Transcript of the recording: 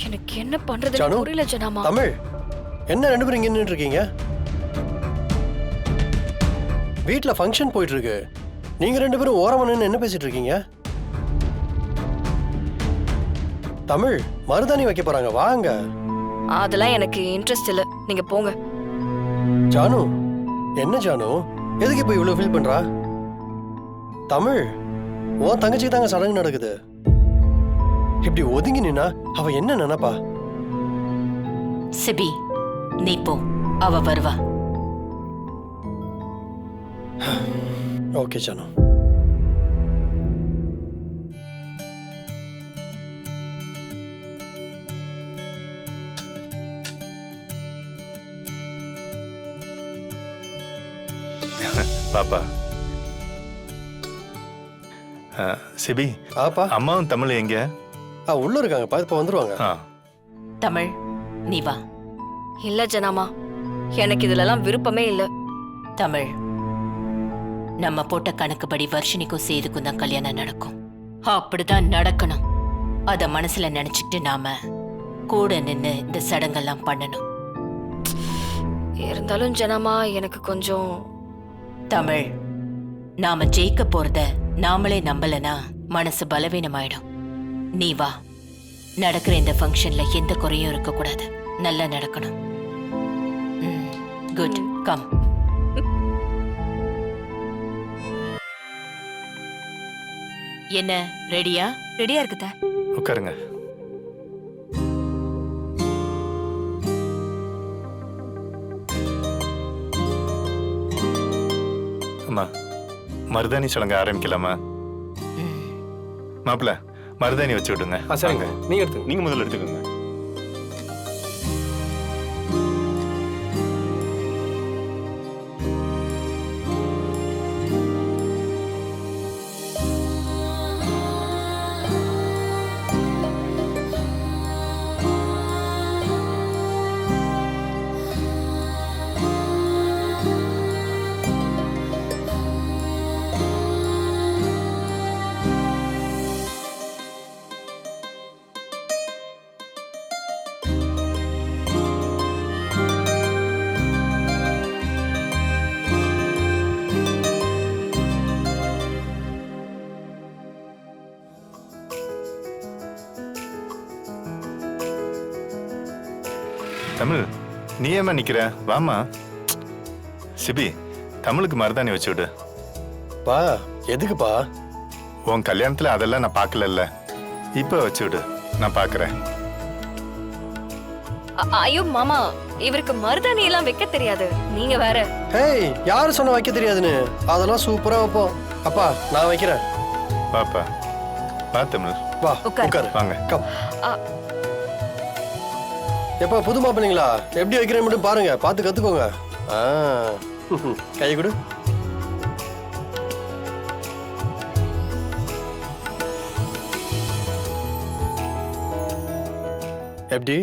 எனக்கு என்ன பண்றதுன்னு புரியல ஜனாமா. தமிழ், என்ன ரெண்டு பேரும் இங்க நின்னுட்டு இருக்கீங்க? வீட்ல ஃபங்க்ஷன் போயிட்டு இருக்கு. நீங்க ரெண்டு பேரும் ஓரமா நின்னு என்ன பேசிட்டு இருக்கீங்க? தமிழ், மருதாணி வைக்க போறாங்க, வாங்க. அதெல்லாம் எனக்கு இன்ட்ரெஸ்ட் இல்ல, நீங்க போங்க. ஜானு, என்ன ஜானு, எதுக்கு இப்ப இவ்வளவு ஃபீல் பண்றா? தமிழ், உன் தங்கச்சிக்கு தாங்க சடங்கு நடக்குது. இப்படி ஒதுங்கி நின்னா அவ என்ன நினைப்பா? சிபி, நீ போ, அவ வருவா. ஓகே ஜானு. பாப்பா. சிபி, ஆப்பா, அம்மாவும் தமிழ் எங்க? உள்ள இருக்காங்க, இப்ப வந்துருவாங்க. தமிழ், நீ வா. இல்ல ஜனாமா, எனக்கு இதுலலாம் விருப்பமே இல்ல. தமிழ், நம்ம போட்ட கணக்குப்படி வர்ஷினிக்கும் சேதுக்கும் தான் கல்யாணம் நடக்கும். அப்படிதான் நடக்கணும். அத மனசுல நினைச்சுட்டு நாம கூட நின்னு இந்த சடங்கெல்லாம் பண்ணணும். இருந்தாலும் ஜனாமா, எனக்கு கொஞ்சம். தமிழ், நாம ஜெயிக்க போறத நாமளே நம்பலனா மனசு பலவீனமாயிடும். நீ வா. நடக்கிற இந்த ஃபங்க்ஷன்ல எந்த குறையும் இருக்க கூடாது. நல்லா நடக்கணும். Good, come. என்ன, ரெடியா? ரெடியா இருக்குதா? உட்காருங்க. அம்மா, மருதாணி சடங்கு ஆரம்பிக்கலாமா? மாப்பிள்ள, மருதாணி வச்சு விடுங்க. சரிங்க, நீங்க எடுத்துங்க. நீங்க முதல்ல எடுத்துக்கோங்க. தமிழ், நீ ஏமா நிக்கிற? வாமா. சிபி, தமிழுக்கு மருதாணி வச்சு விடு. பா, எதுக்குப்பா? உன் கல்யாணத்துல அதெல்லாம் நான் பார்க்கல. இப்ப வச்சு விடு, நான் பாக்குறேன். ஐயோ மாமா, இவருக்கு மருதாணி எல்லாம் வைக்க தெரியாது. நீங்க வேற. ஹேய், யாரு சொன்ன வைக்க தெரியாதுன்னு? அதெல்லாம் சூப்பரா வைப்போம். அப்பா, நான் வைக்கிறேன். பாப்பா, வா தமிழ். வா, உட்காரு. வாங்க. கம். எப்பா, புது மாப்பிள்ளைங்களா, எப்படி வைக்கிறேன் மட்டும் பாருங்க, பார்த்து கத்துக்கோங்க. கை கொடு. எப்படி?